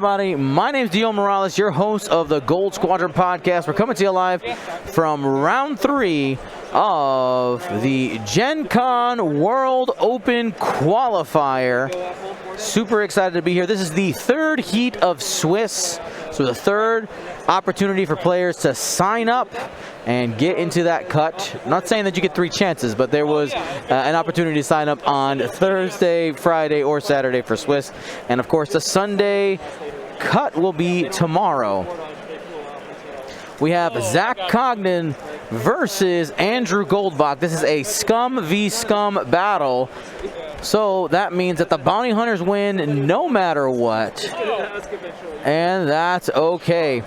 everybody? My name is Dio Morales, your host of the Gold Squadron podcast. We're coming to you live from round 3 of the Gen Con World Open Qualifier. Super excited to be here. This is the third heat of Swiss, so the third opportunity for players to sign up and get into that cut. I'm not saying that you get 3 chances, but there was an opportunity to sign up on Thursday, Friday, or Saturday for Swiss. And of course, the Sunday cut will be tomorrow. We have Zach Condon versus Andrew Goldbach. This is a scum v scum battle. So that means that the bounty hunters win no matter what. And that's okay.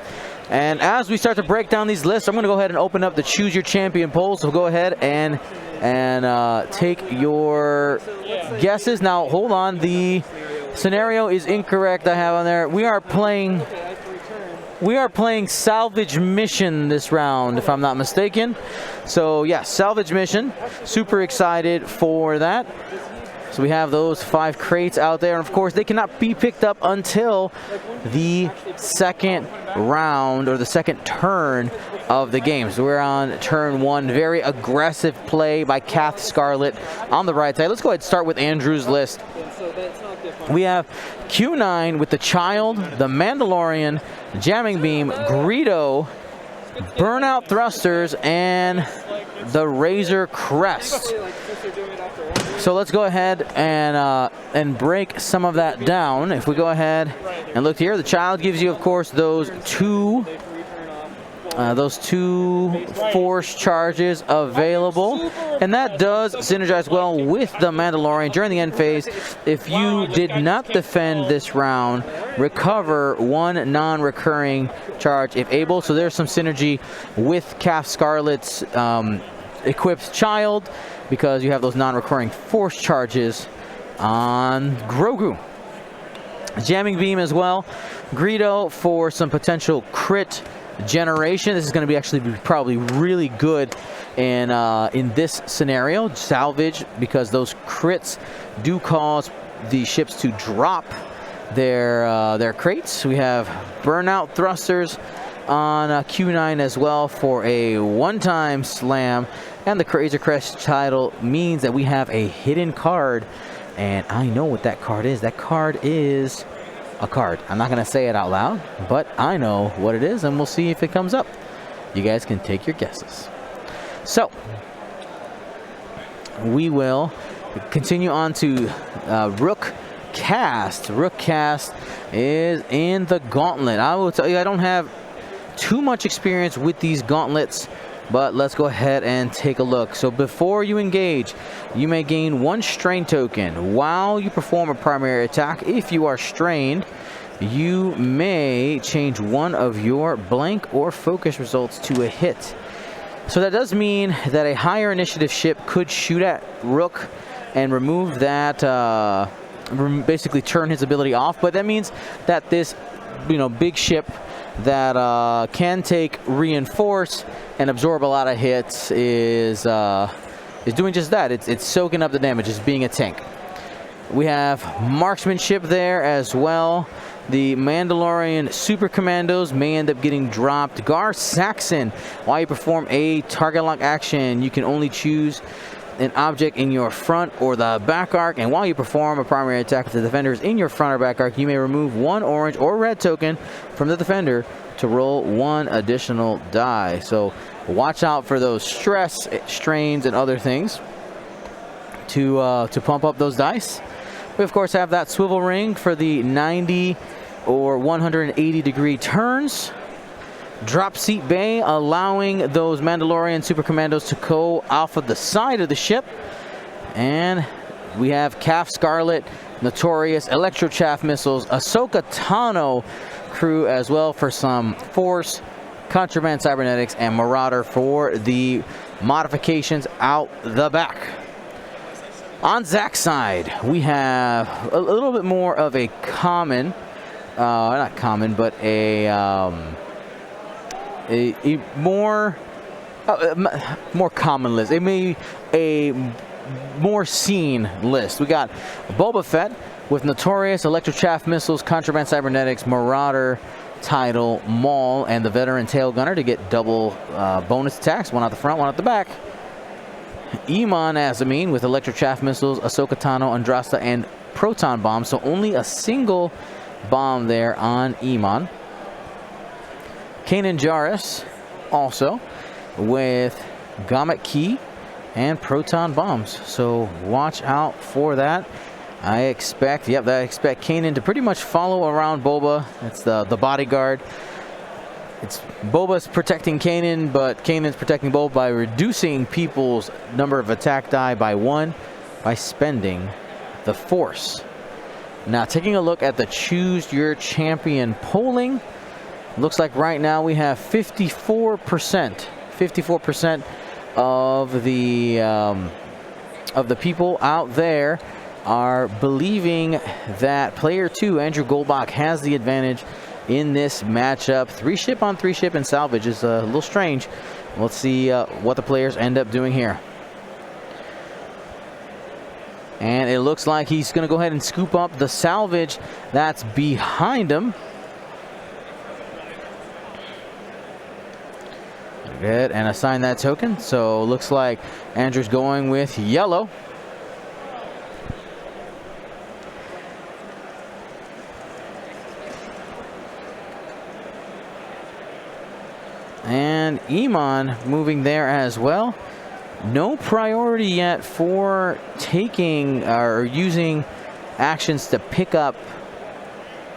And as we start to break down these lists, I'm going to go ahead and open up the Choose Your Champion poll. So go ahead and take your guesses. Now, hold on. The scenario is incorrect I have on there. We are playing Salvage Mission this round, if I'm not mistaken. So, yeah, Salvage Mission. Super excited for that. So we have those 5 crates out there, and of course they cannot be picked up until the second round or the second turn of the game. So we're on turn 1. Very aggressive play by Kath Scarlet on the right side. Let's go ahead and start with Andrew's list. We have Q9 with the Child, the Mandalorian, Jamming Beam, Greedo, Burnout Thrusters, and the Razor Crest. So let's go ahead and break some of that down. If we go ahead and look here, the Child gives you, of course, those two force charges available, and that does synergize well with the Mandalorian during the end phase. If you did not defend this round, recover 1 non-recurring charge if able. So there's some synergy with Kath Scarlet's equipped Child, because you have those non-recurring force charges on Grogu. Jamming Beam as well. Greedo for some potential crit generation. This is going to be probably really good in this scenario. Salvage, because those crits do cause the ships to drop their crates. We have Burnout Thrusters on Q9 as well for a one-time slam. And the Razor Crest title means that we have a hidden card, and I know what that card is. That card is a card. I'm not going to say it out loud, but I know what it is, and we'll see if it comes up. You guys can take your guesses. So, we will continue on to Rook Cast. Rook Cast is in the gauntlet. I will tell you, I don't have too much experience with these gauntlets, but let's go ahead and take a look. So before you engage, you may gain 1 strain token while you perform a primary attack. If you are strained, you may change one of your blank or focus results to a hit. So that does mean that a higher initiative ship could shoot at Rook and remove that, basically turn his ability off. But that means that this, big ship that can take reinforce and absorb a lot of hits is doing just that. It's soaking up the damage, it's being a tank. We have marksmanship there as well. The Mandalorian Super Commandos may end up getting dropped. Gar Saxon, while you perform a target lock action, you can only choose an object in your front or the back arc, and while you perform a primary attack with the defenders in your front or back arc, you may remove 1 orange or red token from the defender to roll 1 additional die. So watch out for those stress, strains, and other things to pump up those dice. We of course have that swivel ring for the 90 or 180 degree turns. Drop seat bay, allowing those Mandalorian Super Commandos to go off of the side of the ship. And we have Kath Scarlet, Notorious, Electro Chaff Missiles, Ahsoka Tano crew as well for some Force, Contraband Cybernetics, and Marauder for the modifications out the back. On Zach's side, we have a little bit more of a common, not common, but a more common list. It may a more seen list. We got Boba Fett with Notorious, Electrochaff Missiles, Contraband Cybernetics, Marauder, Tidal, Maul, and the Veteran Tail Gunner to get double bonus attacks, one out the front, one out the back. Iman Azamine with Electrochaff Missiles, Ahsoka Tano, Andrasta, and Proton Bomb, so only a single bomb there on Iman. Kanan Jarrus also with Gomet Key and Proton Bombs, so watch out for that. I expect Kanan to pretty much follow around Boba. It's the bodyguard. It's Boba's protecting Kanan, but Kanan's protecting Boba by reducing people's number of attack die by 1 by spending the Force. Now, taking a look at the Choose Your Champion polling, looks like right now we have 54% of the people out there are believing that player 2, Andrew Goldbach, has the advantage in this matchup. 3-ship on 3-ship and salvage is a little strange. Let's see what the players end up doing here. And it looks like he's going to go ahead and scoop up the salvage that's behind him. Go ahead and assign that token. So looks like Andrew's going with yellow. And Iman moving there as well. No priority yet for taking or using actions to pick up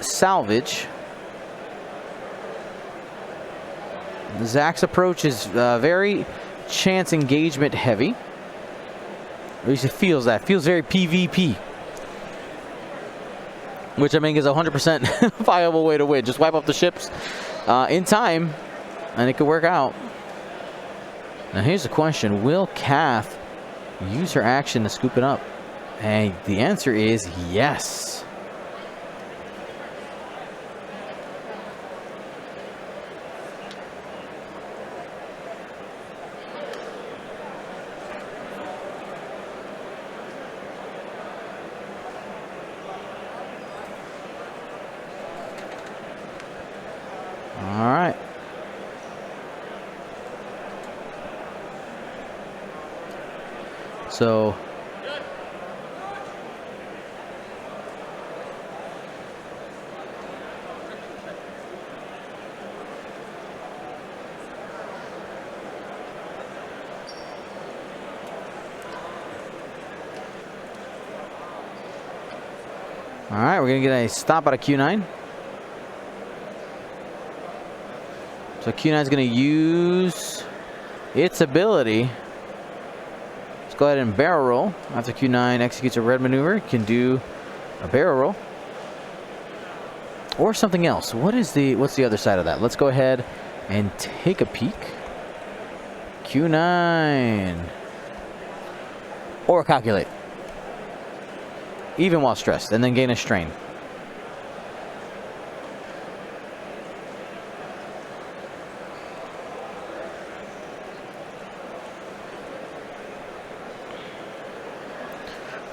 salvage. Zach's approach is very chance engagement heavy. At least it feels that. Feels very PvP. Which I mean is a 100% viable way to win. Just wipe up the ships in time and it could work out. Now here's the question. Will Kath use her action to scoop it up? And the answer is yes. All right. So all right, we're gonna get a stop out of Q9. So Q9 is going to use its ability. Let's go ahead and barrel roll. After Q9 executes a red maneuver, it can do a barrel roll or something else. What's the other side of that? Let's go ahead and take a peek. Q9 or calculate, even while stressed, and then gain a strain.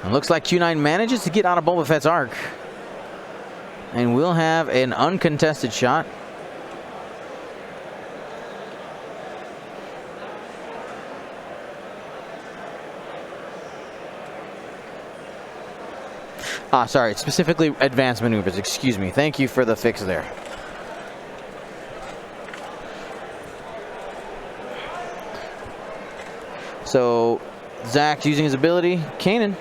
It looks like Q9 manages to get out of Boba Fett's arc. And we'll have an uncontested shot. Sorry, specifically advanced maneuvers, excuse me. Thank you for the fix there. So, Zach using his ability, Kanan.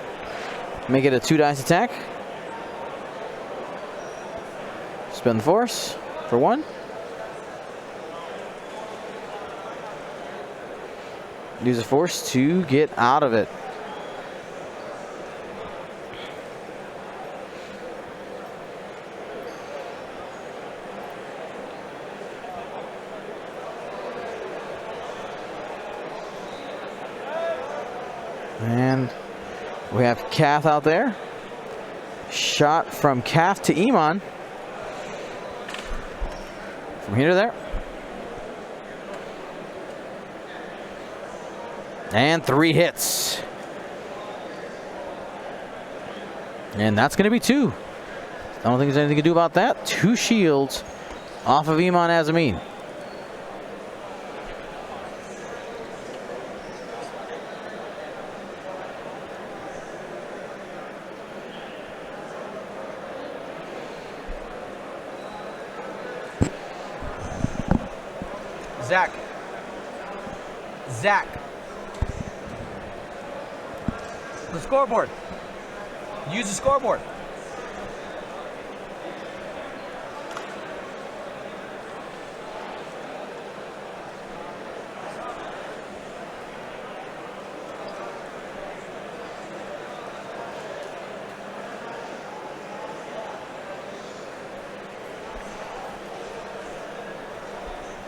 Make it a 2-dice attack. Spend the Force for 1. Use the Force to get out of it. And we have Kath out there. Shot from Kath to Iman. From here to there. And 3 hits. And that's going to be 2. I don't think there's anything to do about that. 2 shields off of Iman Azamin. Zach. The scoreboard. Use the scoreboard.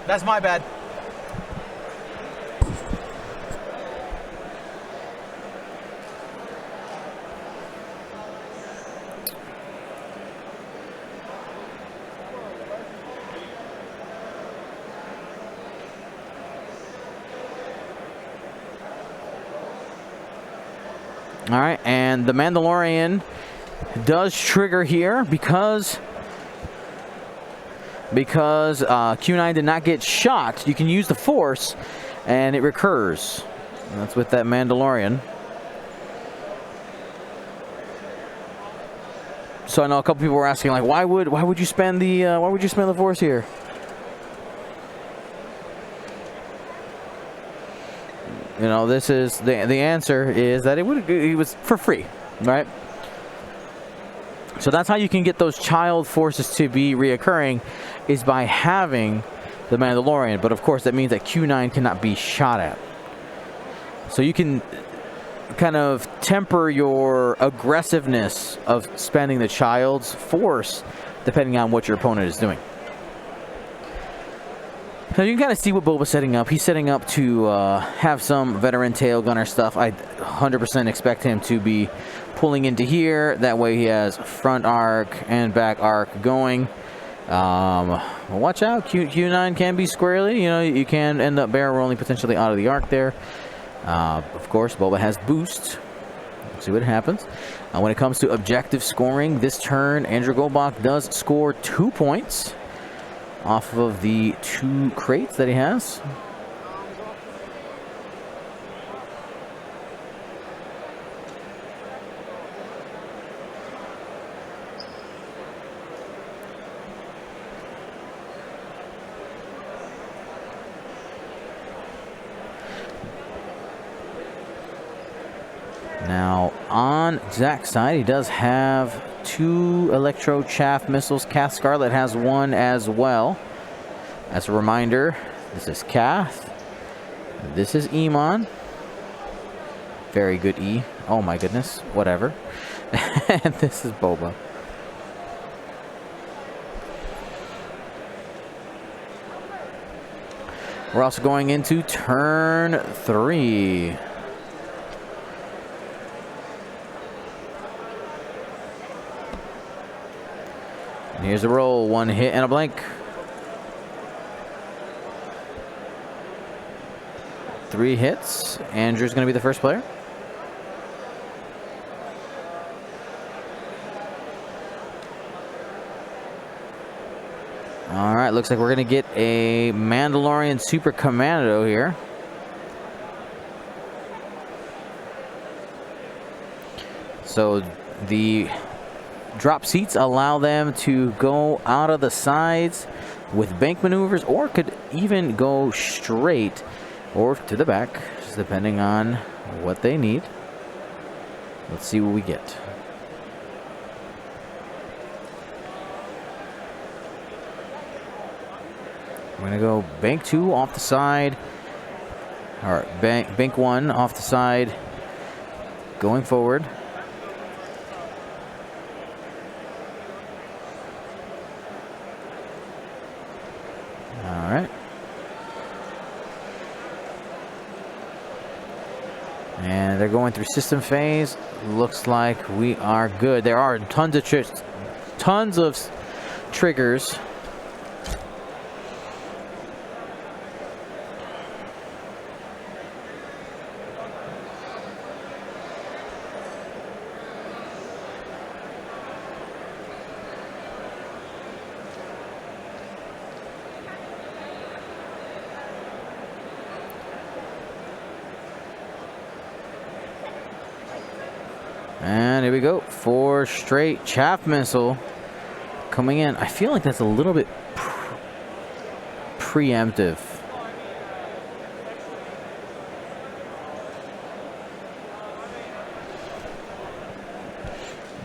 That's my bad. All right, and the Mandalorian does trigger here because Q9 did not get shot. You can use the Force, and it recurs. And that's with that Mandalorian. So I know a couple people were asking, like, why would you spend the Force here? You know, this is the answer is that it was for free, right? So that's how you can get those child forces to be reoccurring, is by having the Mandalorian. But of course, that means that Q9 cannot be shot at. So you can kind of temper your aggressiveness of spending the child's force depending on what your opponent is doing. So you can kind of see what Boba's setting up. He's setting up to have some veteran tail gunner stuff. I 100% expect him to be pulling into here. That way he has front arc and back arc going. Watch out. Q9 can be squarely. You know, you can end up barrel rolling potentially out of the arc there. Of course, Boba has boost. Let's see what happens. When it comes to objective scoring, this turn, Andrew Goldbach does score 2 points off of the 2 crates that he has. Now, on Zach's side, he does have 2 Electro Chaff missiles. Kath Scarlet has 1 as well. As a reminder, this is Kath. This is Iman. Very good E. Oh my goodness. Whatever. And this is Boba. We're also going into turn 3. And here's the roll. 1 hit and a blank. 3 hits. Andrew's going to be the first player. All right, looks like we're going to get a Mandalorian Super Commando here. So the drop seats allow them to go out of the sides with bank maneuvers, or could even go straight or to the back, just depending on what they need. Let's see what we get. We're gonna go bank 2 off the side, or bank 1 off the side, going forward. All right. And they're going through system phase. Looks like we are good. There are tons of triggers. And here we go. 4 straight chaff missile coming in. I feel like that's a little bit preemptive.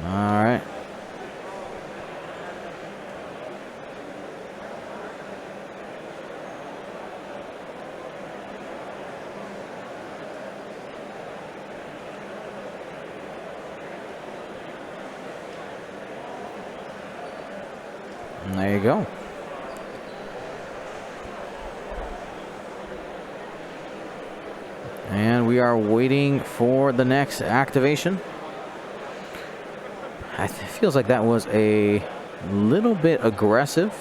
All right. And there you go. And we are waiting for the next activation. It feels like that was a little bit aggressive.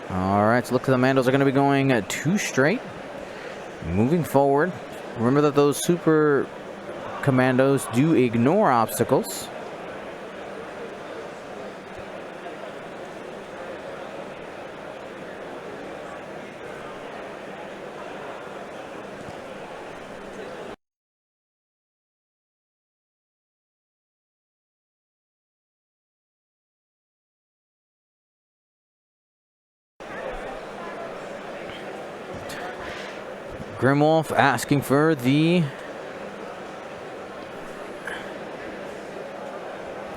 All right, so look, the Mandos are going to be going 2 straight. Moving forward. Remember that those super commandos do ignore obstacles. Grimwolf asking for the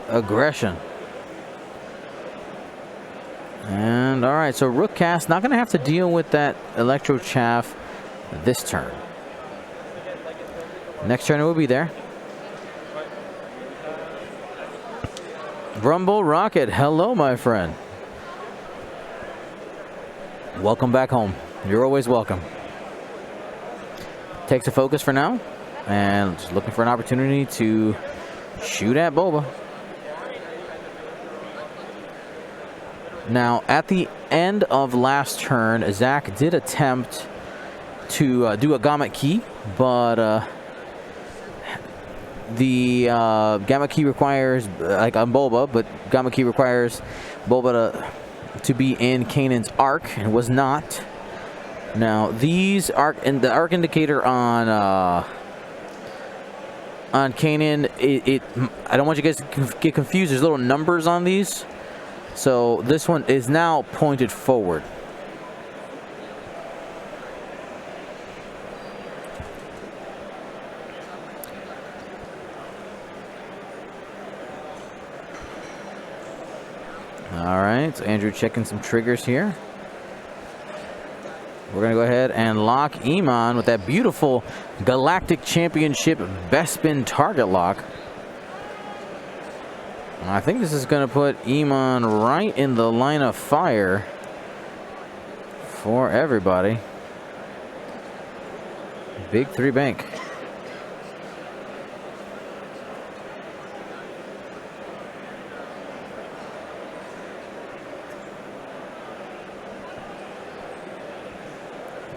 aggression. And all right, so Rookcast not going to have to deal with that Electro Chaff this turn. Next turn it will be there. Rumble Rocket, hello, my friend. Welcome back home. You're always welcome. Takes a focus for now, and just looking for an opportunity to shoot at Boba. Now, at the end of last turn, Zach did attempt to do a Gamut Key, but the Gamut Key requires, like on Boba, but Gamut Key requires Boba to be in Kanan's arc, and was not. Now these arc and the arc indicator on Kanan, I don't want you guys to get confused. There's little numbers on these, so this one is now pointed forward. All right, so Andrew checking some triggers here. We're going to go ahead and lock Iman with that beautiful Galactic Championship Bespin target lock. I think this is going to put Iman right in the line of fire for everybody. Big 3 bank.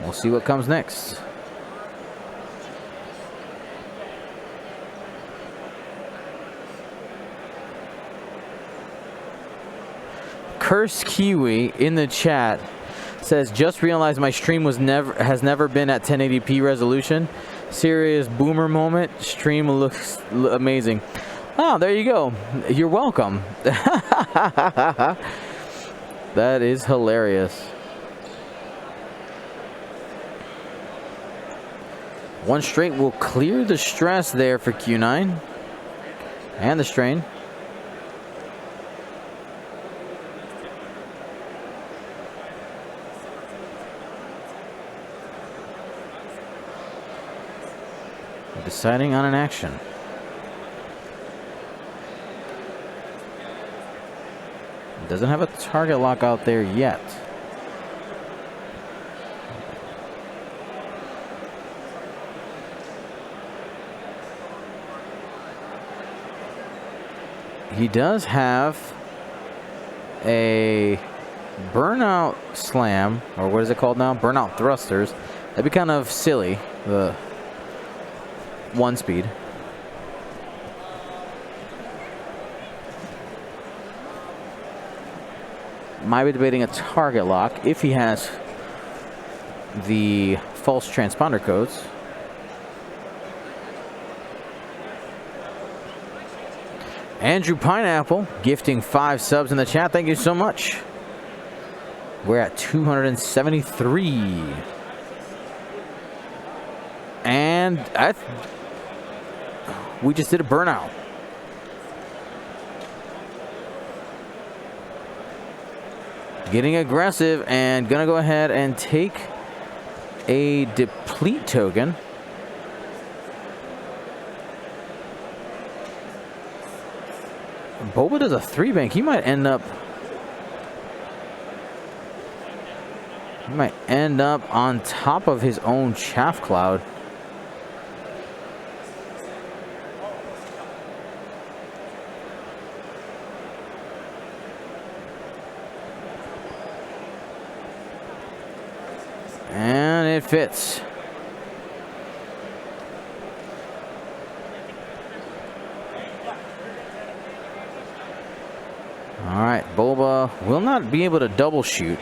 We'll see what comes next. Curse Kiwi in the chat says, just realized my stream has never been at 1080p resolution. Serious boomer moment. Stream looks amazing. Oh, there you go. You're welcome. That is hilarious. One straight will clear the stress there for Q9 and the strain. Deciding on an action. Doesn't have a target lock out there yet. He does have a burnout slam, or what is it called now? Burnout thrusters. That'd be kind of silly. 1 speed. Might be debating a target lock if he has the false transponder codes. Andrew Pineapple gifting 5 subs in the chat. Thank you so much. We're at 273. And we just did a burnout. Getting aggressive and gonna go ahead and take a deplete token. Boba does a 3 bank. He might end up on top of his own chaff cloud. And it fits. All right, Boba will not be able to double shoot,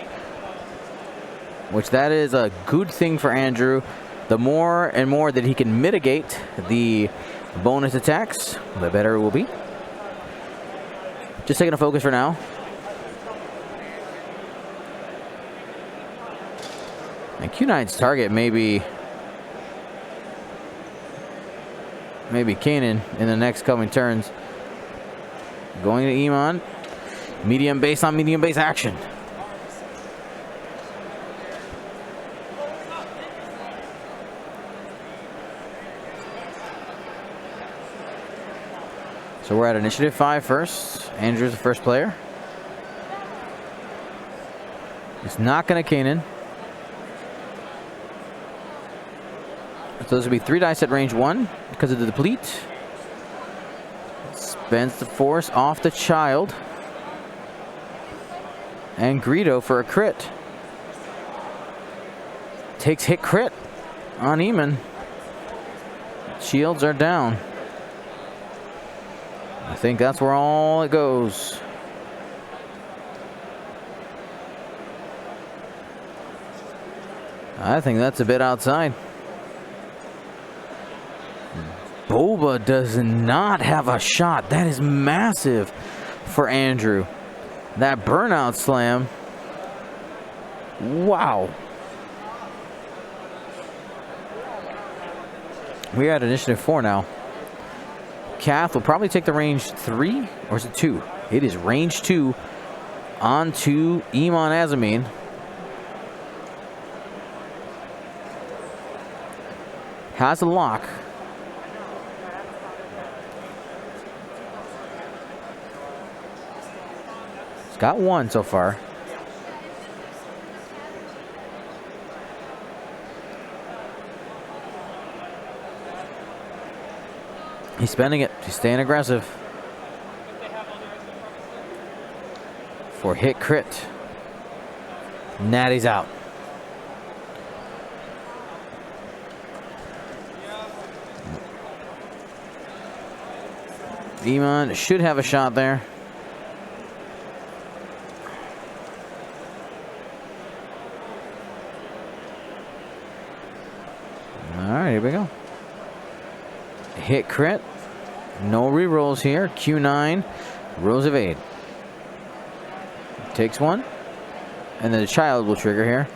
which that is a good thing for Andrew. The more and more that he can mitigate the bonus attacks, the better it will be. Just taking a focus for now. And Q9's target may be Kanan in the next coming turns. Going to Iman. Medium base on medium base action. So we're at initiative 5 first. Andrew's the first player. He's not going to Kanan. So this will be 3 dice at range 1 because of the deplete. Spends the force off the child. And Greedo for a crit. Takes hit crit on Eamon. Shields are down. I think that's where all it goes. I think that's a bit outside. Boba does not have a shot. That is massive for Andrew. That burnout slam. Wow. We're at initiative 4 now. Kath will probably take the range 3, or is it 2? It is range 2 onto Iman Azamine. Has a lock. It's got 1 so far. He's spending it. He's staying aggressive. For hit crit. Natty's out. Iman should have a shot there. All right, here we go. Hit crit. No rerolls here. Q9. Rose evade. Takes 1. And then the child will trigger here.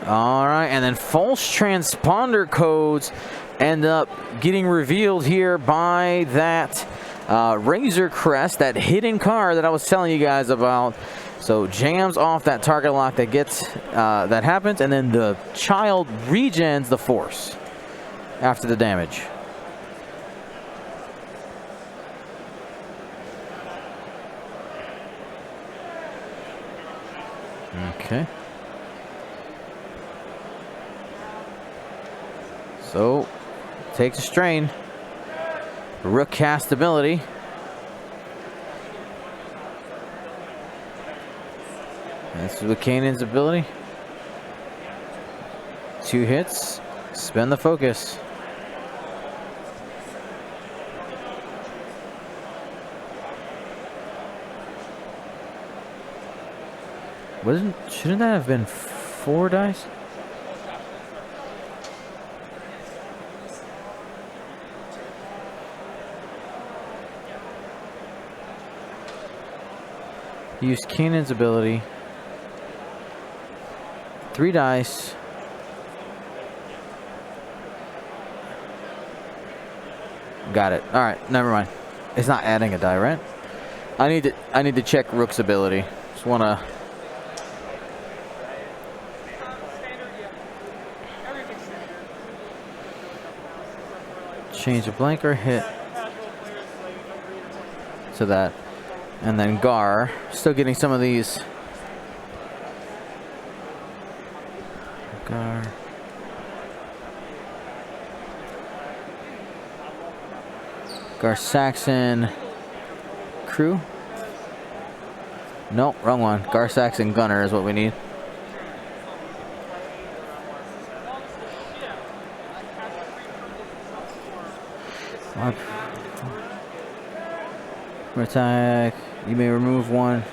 All right. And then false transponder codes end up getting revealed here by that Razor Crest, that hidden car that I was telling you guys about. So jams off that target lock that gets that happens, and then the child regens the force after the damage. Okay. So takes a strain. Rook cast ability. This is with Kanan's ability. 2 hits. Spend the focus. Shouldn't that have been 4 dice? Use Kanon's ability. 3 dice. Got it. All right, never mind. It's not adding a die, right? I need to check Rook's ability. Just wanna. Change a blank or hit to that. And then Gar, still getting some of these. Gar Saxon crew. Nope, wrong one. Gar Saxon gunner is what we need. Attack. You may remove 1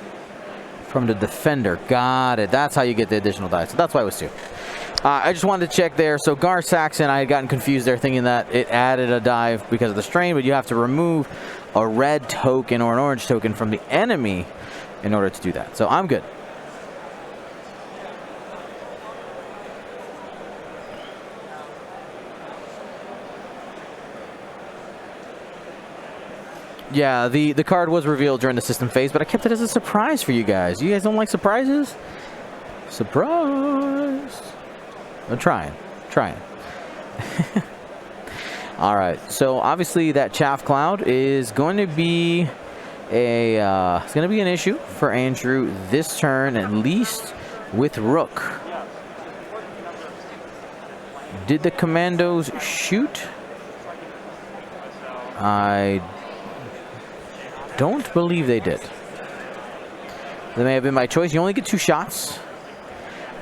from the defender. Got it. That's how you get the additional die. So that's why it was 2. I just wanted to check there. So Gar Saxon, I had gotten confused there thinking that it added a die because of the strain, but you have to remove a red token or an orange token from the enemy in order to do that. So I'm good. Yeah, the card was revealed during the system phase, but I kept it as a surprise for you guys. You guys don't like surprises? Surprise! I'm trying. All right, so obviously that chaff cloud is going to be it's going to be an issue for Andrew this turn, at least with Rook. Did the commandos shoot? I don't believe they did. That may have been my choice. You only get 2 shots.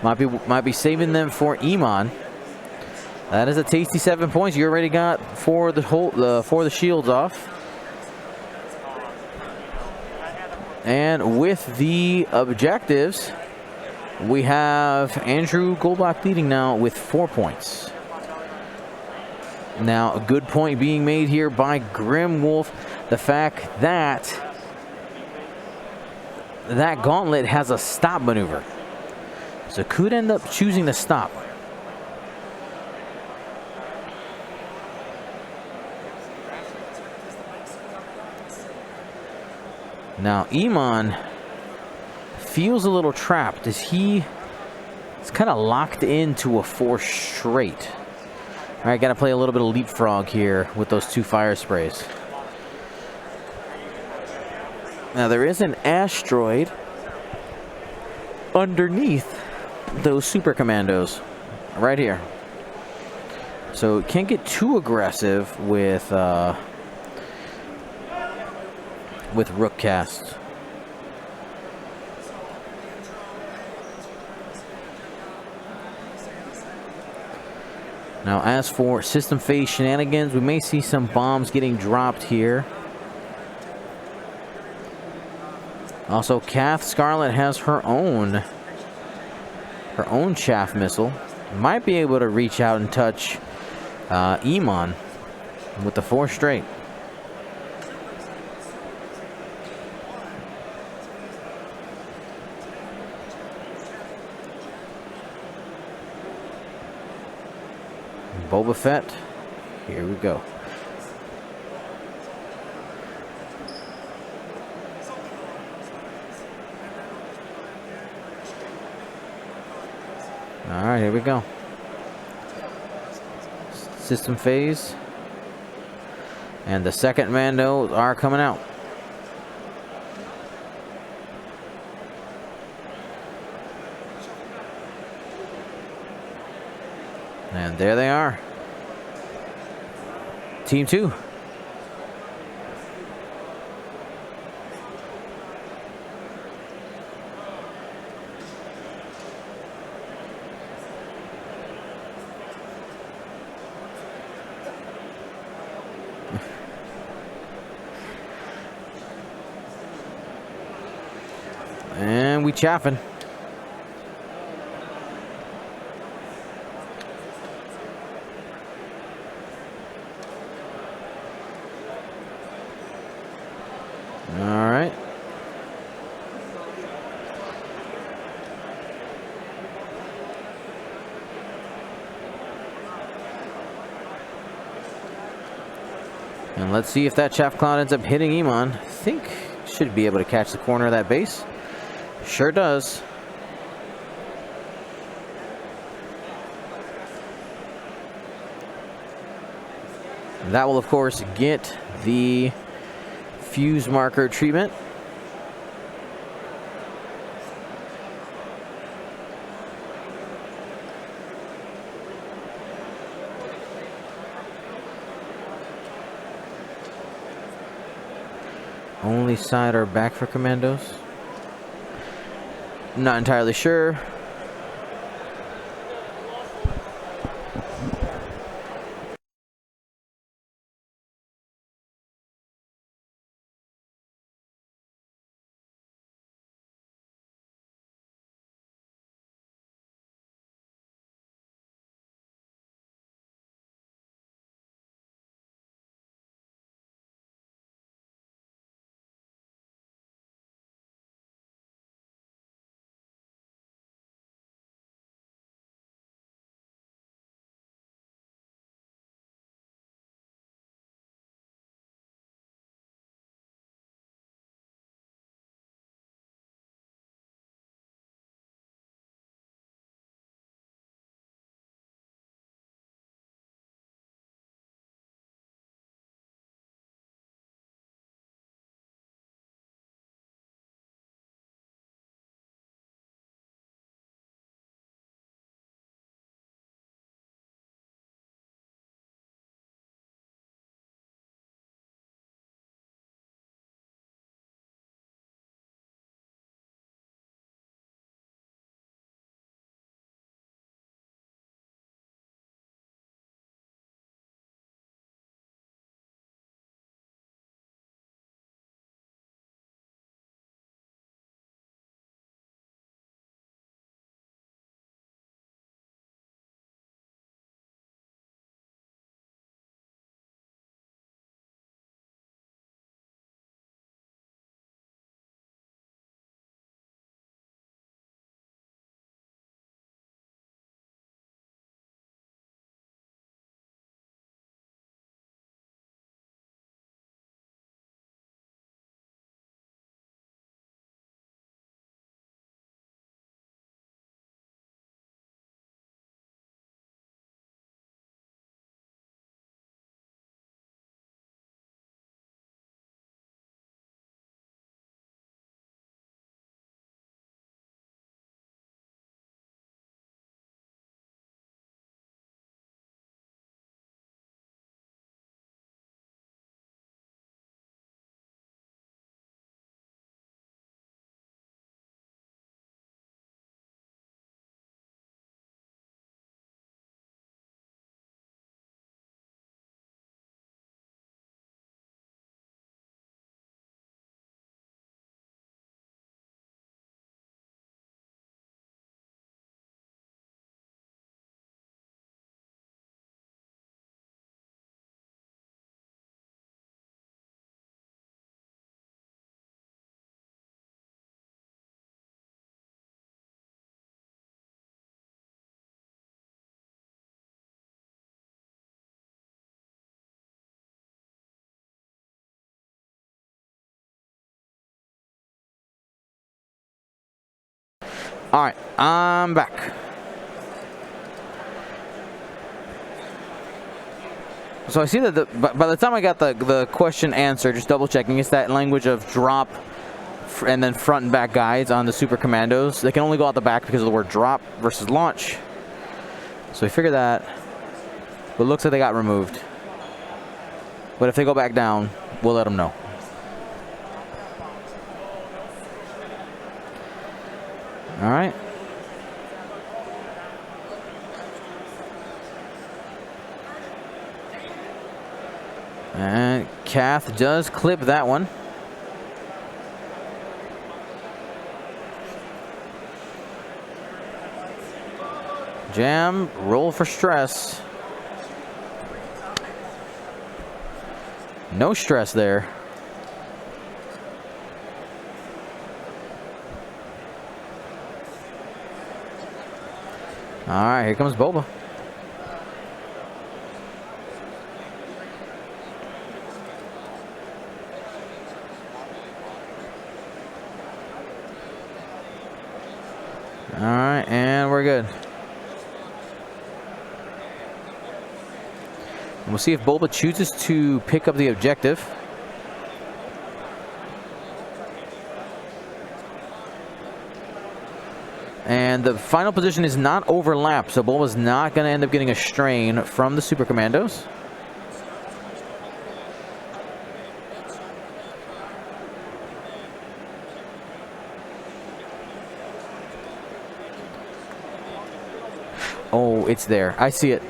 Might be saving them for Iman. That is a tasty 7 points. You already got for the shields off. And with the objectives, we have Andrew Goldbach leading now with 4 points. Now, a good point being made here by Grimwolf. The fact that that gauntlet has a stop maneuver. So could end up choosing to stop. Now, Iman feels a little trapped as he's kind of locked into a 4 straight. All right, got to play a little bit of leapfrog here with those 2 fire sprays. Now, there is an asteroid underneath those super commandos right here. So can't get too aggressive with Rook cast. Now, as for system phase shenanigans, we may see some bombs getting dropped here. Also, Kath Scarlet has her own chaff missile. Might be able to reach out and touch Iman with the 4 straight. Boba Fett, here we go. All right, here we go. System phase. And the second Mando are coming out. And there they are. Team 2. And we chaffing. All right. And let's see if that chaff cloud ends up hitting Iman. I think should be able to catch the corner of that base. Sure does. And that will, of course, get the fuse marker treatment. Only side or back for commandos? Not entirely sure. All right, I'm back. So I see that by the time I got the question answered, just double checking, it's that language of drop and then front and back guides on the Super Commandos. They can only go out the back because of the word drop versus launch. So we figured that. But it looks like they got removed. But if they go back down, we'll let them know. All right. And Kath does clip that one. Jam, roll for stress. No stress there. All right, here comes Boba. All right, and we're good. We'll see if Boba chooses to pick up the objective. And the final position is not overlapped, so Bulba's not going to end up getting a strain from the Super Commandos. Oh, it's there. I see it.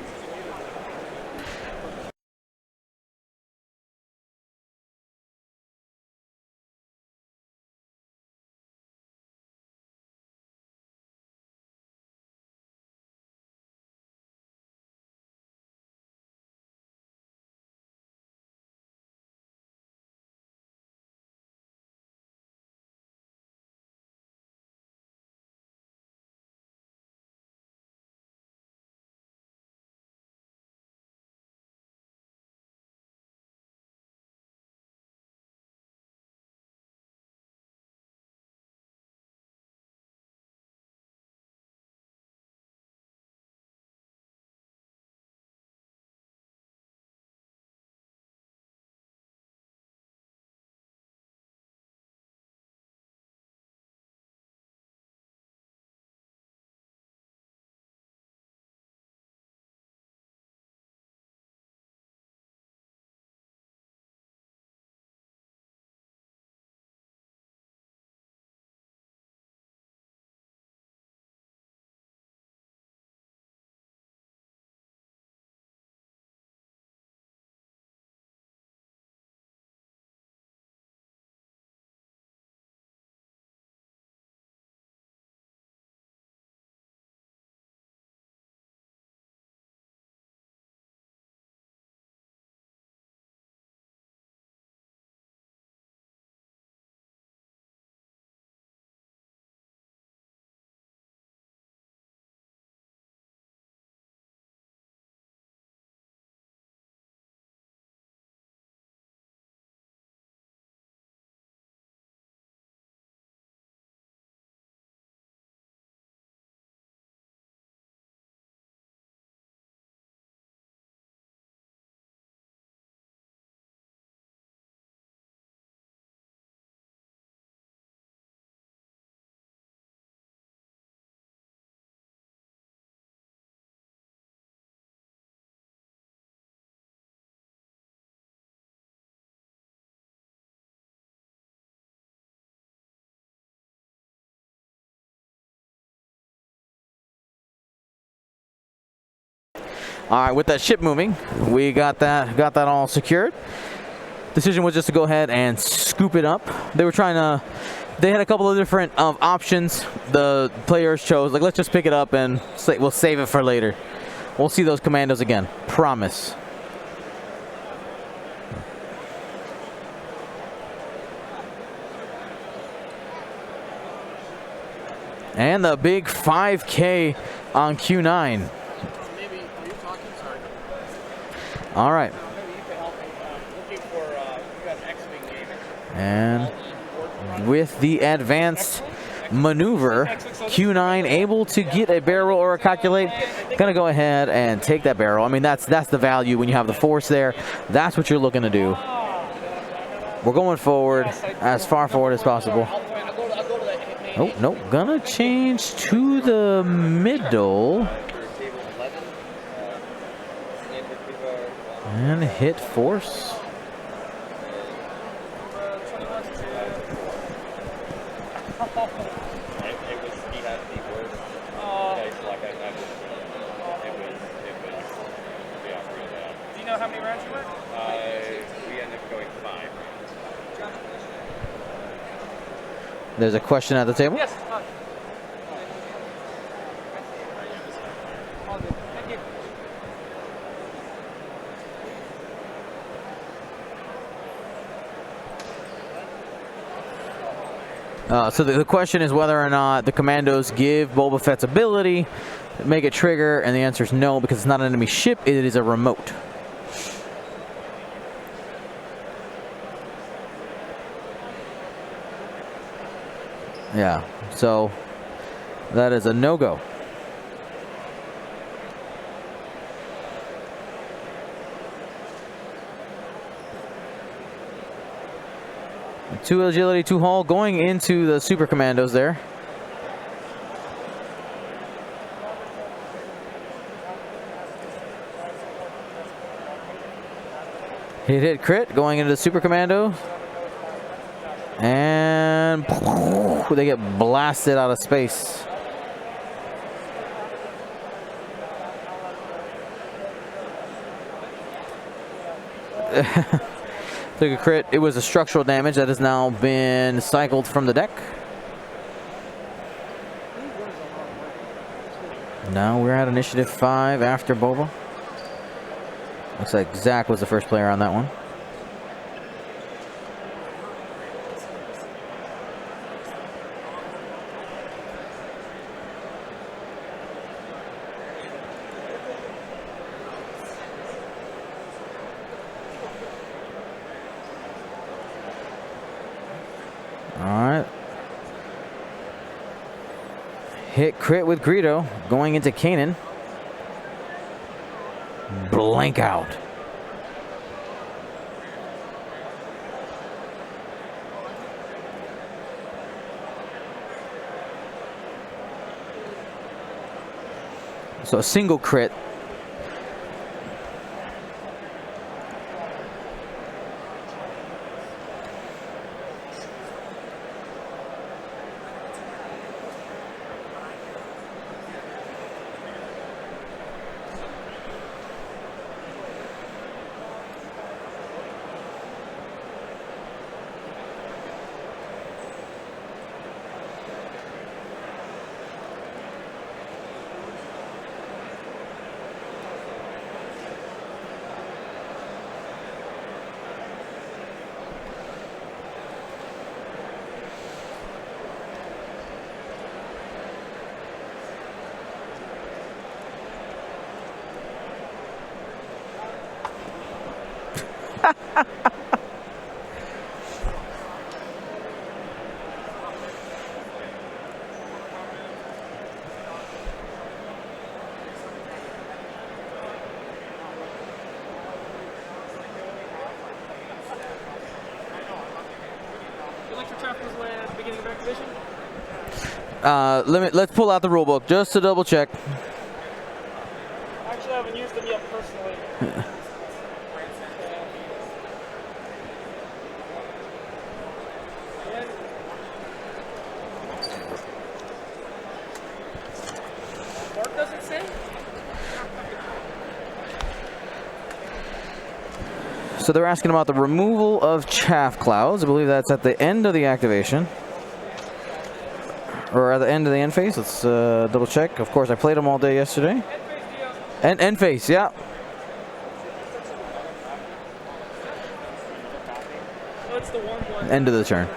All right, with that ship moving, we got that all secured. Decision was just to go ahead and scoop it up. They were trying to, they had a couple of different options. The players chose, like, let's just pick it up and we'll save it for later. We'll see those commandos again, promise. And the big 5K on Q9. All right. And with the advanced maneuver, Q9 able to get a barrel or a calculate. Gonna go ahead and take that barrel. I mean, that's the value when you have the force there. That's what you're looking to do. We're going forward, as far forward as possible. Oh, no, gonna change to the middle. And hit force. Do you know how many rounds you went? We ended up going 5. There's a question at the table. Yes. So the question is whether or not the commandos give Boba Fett's ability, make it trigger, and the answer is no, because it's not an enemy ship, it is a remote. Yeah, so that is a no-go. Two agility, two hull, going into the super commandos there. Hit crit, going into the super commando. And they get blasted out of space. Took a crit. It was a structural damage that has now been cycled from the deck. Now we're at initiative 5 after Boba. Looks like Zach was the first player on that one. Alright. Hit crit with Greedo, going into Kanan. Blank out. So a single crit. Let's pull out the rule book just to double check. Actually, I haven't used them yet personally. Mark doesn't say? So they're asking about the removal of chaff clouds. I believe that's at the end of the activation. Or at the end of the end phase. Let's double check. Of course, I played them all day yesterday. End phase, yeah. End of the turn.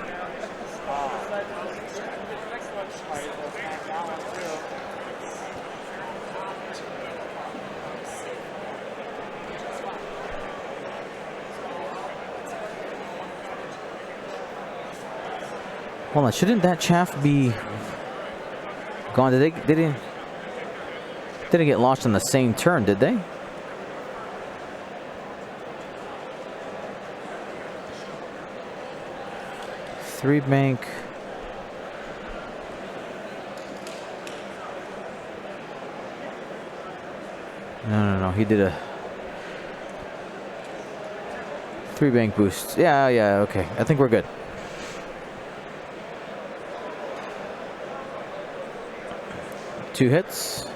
Hold on, shouldn't that chaff be gone? They didn't get launched on the same turn, did they? Three bank. No. He did a 3 bank boost. Yeah, okay. I think we're good. Two hits.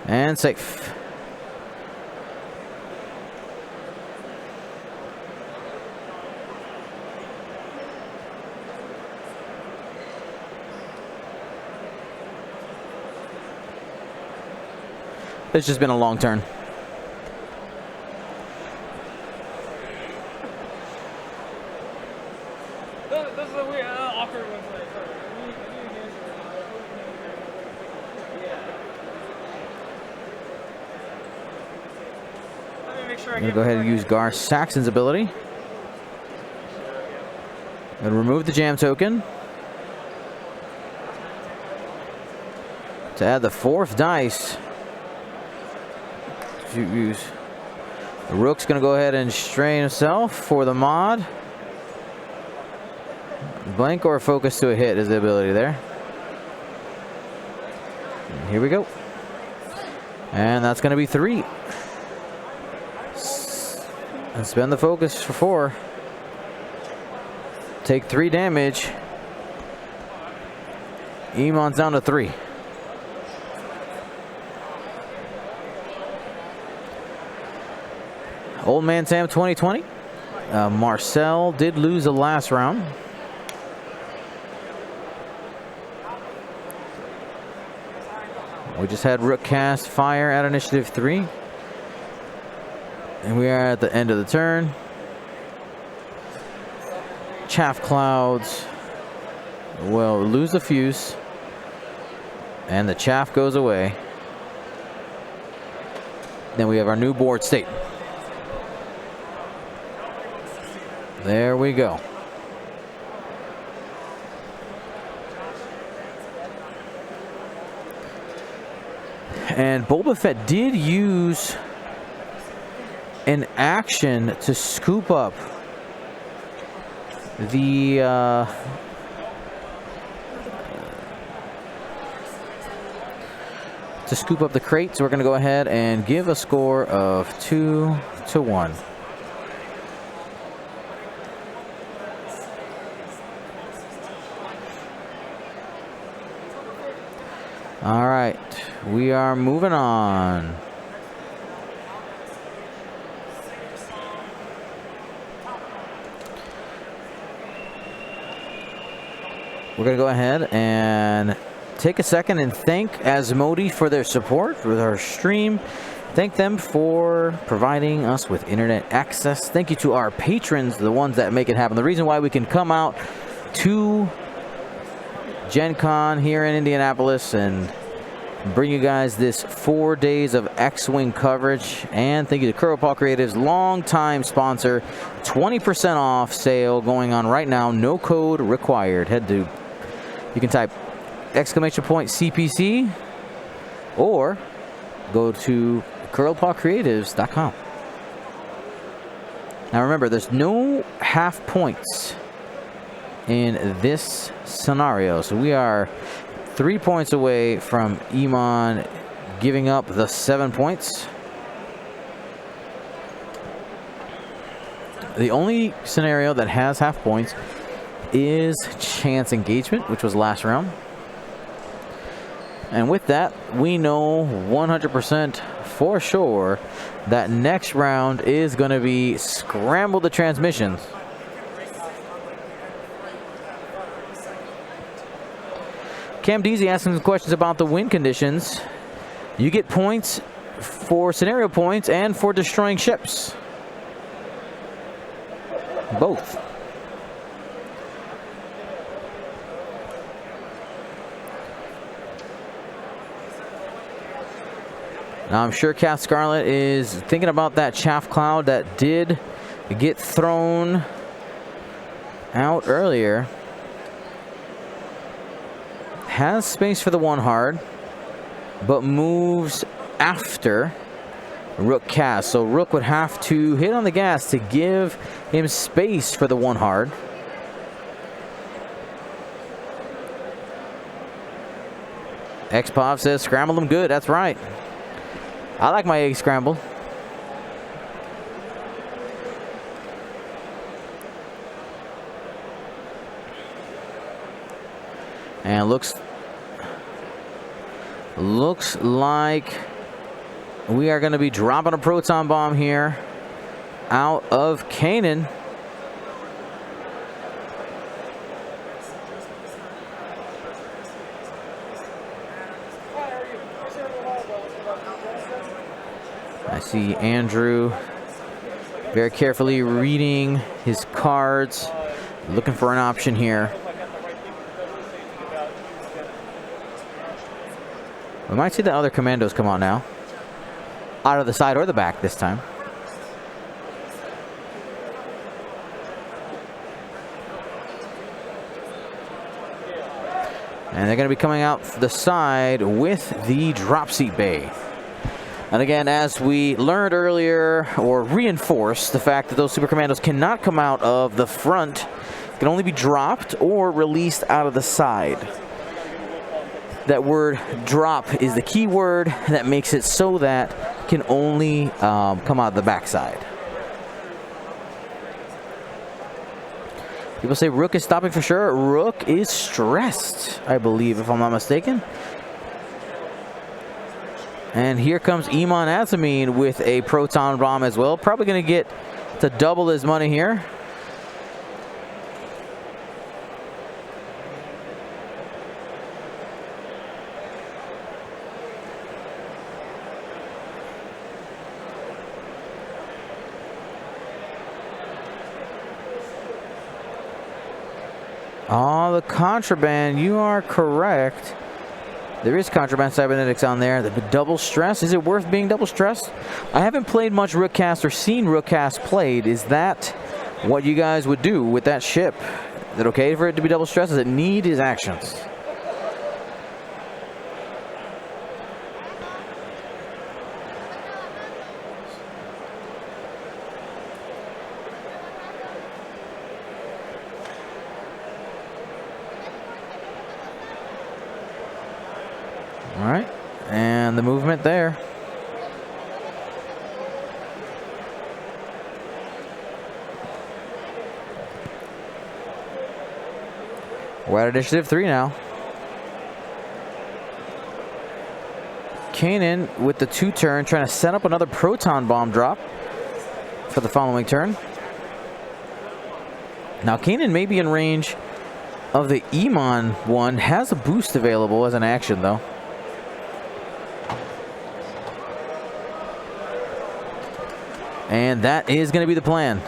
And safe. It's just been a long turn. this is a weird, awkward one. Let me make sure I I'm gonna get go ahead and use Gar Saxon's ability. And remove the jam token. To add the 4th dice. Use. The Rook's gonna go ahead and strain himself for the mod. Blank or focus to a hit is the ability there. And here we go. And that's gonna be 3. And spend the focus for 4. Take 3 damage. Emon's down to 3. Old Man Sam 2020. Marcel did lose the last round. We just had Rook cast fire at initiative 3. And we are at the end of the turn. Chaff clouds will lose the fuse. And the chaff goes away. Then we have our new board state. There we go. And Boba Fett did use an action to scoop up the crate. So we're going to go ahead and give a score of 2-1. All right, we are moving on. We're going to go ahead and take a second and thank Asmodee for their support with our stream. Thank them for providing us with internet access. Thank you to our patrons, the ones that make it happen. The reason why we can come out to Gen Con here in Indianapolis and bring you guys this 4 days of X-Wing coverage. And thank you to Qualifier Creative's longtime sponsor. 20% off sale going on right now. No code required. You can type !CPC or go to curlpawcreatives.com. Now remember, there's no half points in this scenario, so we are 3 points away from Emon giving up the 7 points. The only scenario that has half points is chance engagement, which was last round. And with that, we know 100% for sure that next round is going to be scramble the transmissions. Cam Deasy asking some questions about the wind conditions. You get points for scenario points and for destroying ships. Both. Now I'm sure Kath Scarlet is thinking about that chaff cloud that did get thrown out earlier. Has space for the 1 hard, but moves after Rook cast. So Rook would have to hit on the gas to give him space for the 1 hard. Xpov says scramble them good. That's right. I like my egg scrambled. And looks like we are going to be dropping a proton bomb here out of Canaan. I see Andrew very carefully reading his cards. Looking for an option here. We might see the other commandos come out now. Out of the side or the back this time. And they're going to be coming out the side with the drop seat bay. And again, as we learned earlier, or reinforced, the fact that those super commandos cannot come out of the front, can only be dropped or released out of the side. That word drop is the key word that makes it so that it can only come out the backside. People say Rook is stopping for sure. Rook is stressed, I believe, if I'm not mistaken. And here comes Iman Azamin with a proton bomb as well. Probably going to get to double his money here. Oh, the contraband. You are correct. There is contraband cybernetics on there. The double stress. Is it worth being double stressed? I haven't played much Rookcast or seen Rookcast played. Is that what you guys would do with that ship? Is it okay for it to be double stressed? Does it need his actions? All right, and the movement there. We're at initiative 3 now. Kanan with the 2-turn, trying to set up another proton bomb drop for the following turn. Now Kanan may be in range of the Iman one. Has a boost available as an action though. And that is going to be the plan.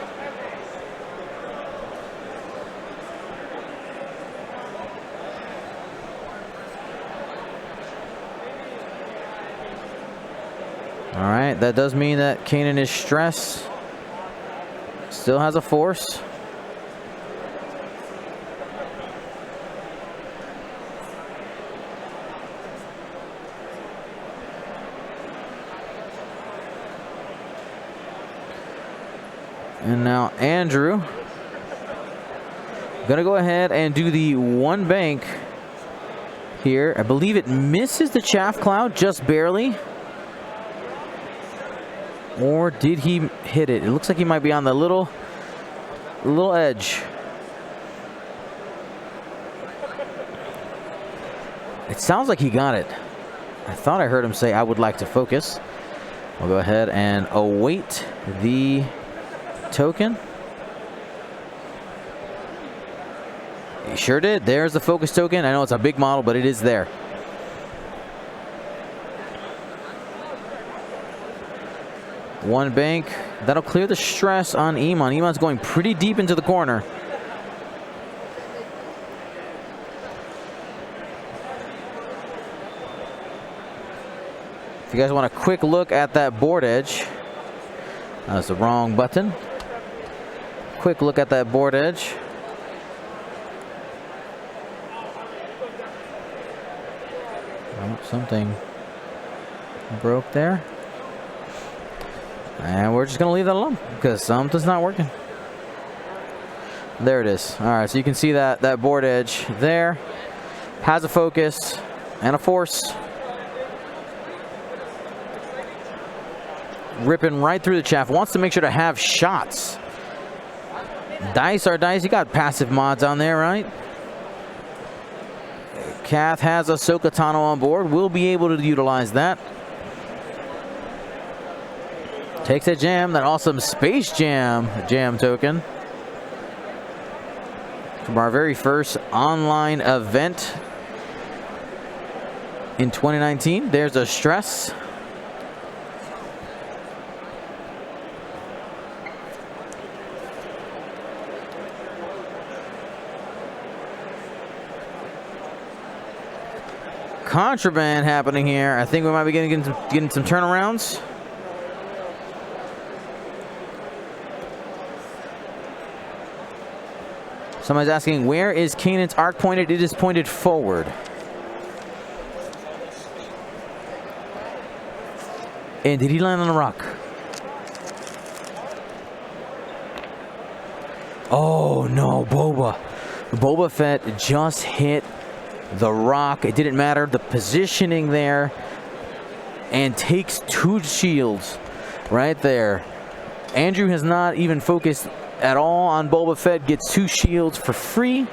All right, that does mean that Kanan is stressed. Still has a force. And now Andrew gonna go ahead and do the 1 bank here. I believe it misses the chaff cloud just barely. Or did he hit it? It looks like he might be on the little edge. It sounds like he got it. I thought I heard him say, "I would like to focus." I'll go ahead and await the token. He sure did. There's the focus token. I know it's a big model, but it is there. One bank. That'll clear the stress on Iman. Iman's going pretty deep into the corner. If you guys want a quick look at that board edge, that's the wrong button. Quick look at that board edge. Oh, something broke there. And we're just going to leave that alone because something's not working. There it is. All right, so you can see that board edge there has a focus and a force. Ripping right through the chaff. Wants to make sure to have shots. Dice are dice. You got passive mods on there, right? Kath has Ahsoka Tano on board. We'll be able to utilize that. Takes a jam. That awesome Space Jam token from our very first online event in 2019. There's a stress. contraband happening here. I think we might be getting some turnarounds. Somebody's asking, where is Kanan's arc pointed? It is pointed forward. And did he land on the rock? Oh no, Boba Fett just hit the rock. It didn't matter the positioning there, and takes 2 shields right there. Andrew has not even focused at all on Boba Fett, gets 2 shields for free.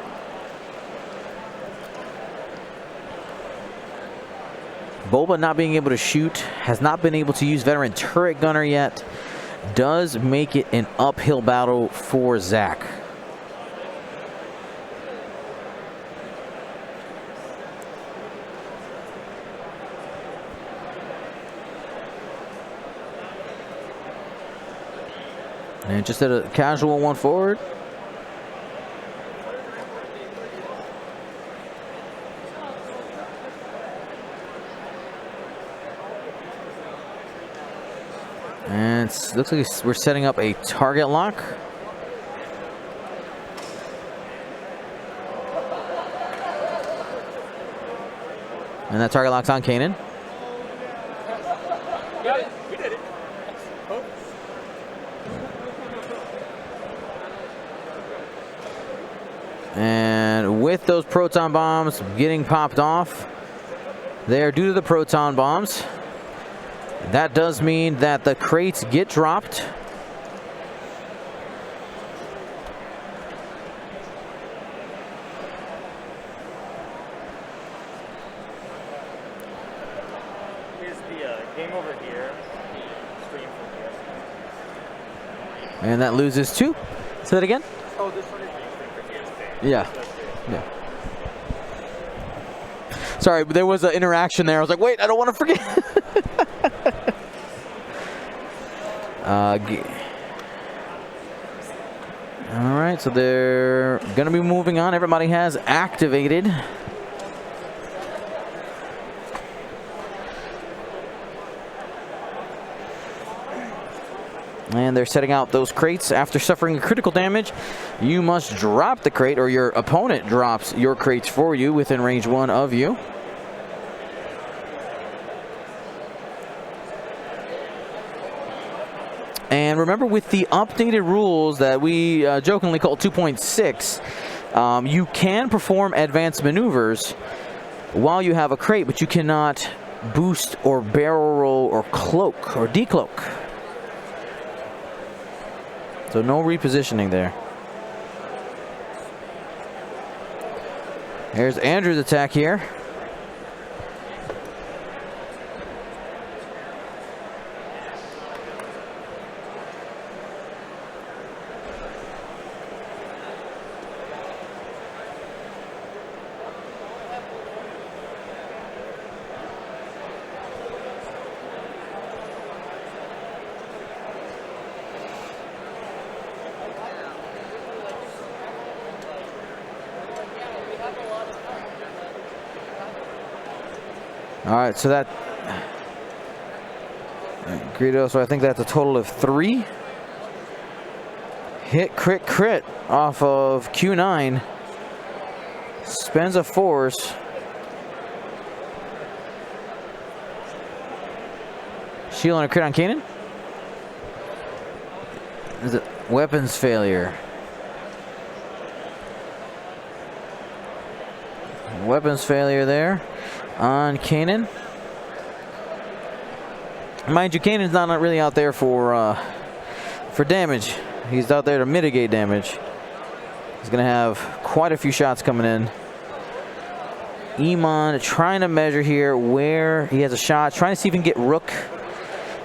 Boba not being able to shoot, has not been able to use veteran turret gunner yet, does make it an uphill battle for Zach. And just did a casual one forward. And it looks like we're setting up a target lock. And that target lock's on Kanan. Got it. We did it. Oh. And with those proton bombs getting popped off there due to the proton bombs, that does mean that the crates get dropped. Is the game over here? Stream from here. And that loses 2. Say that again? Oh, this one is being streamed from here today. Yeah. Yeah. Sorry, but there was an interaction there. I was like, wait, I don't want to forget. All right, so they're going to be moving on. Everybody has activated. And they're setting out those crates. After suffering critical damage, you must drop the crate, or your opponent drops your crates for you within range 1 of you. And remember, with the updated rules that we jokingly call 2.6, you can perform advanced maneuvers while you have a crate, but you cannot boost or barrel roll or cloak or decloak. So no repositioning there. Here's Andrew's attack here. All right, so that Greedo, so I think that's a total of 3. Hit, crit off of Q9. Spends a force. Shield on a crit on Kanan. Is it weapons failure? Weapons failure there on Kanan. Mind you, Kanan's not really out there for damage. He's out there to mitigate damage. He's gonna have quite a few shots coming in. Iman trying to measure here where he has a shot, trying to see if he can get Rook.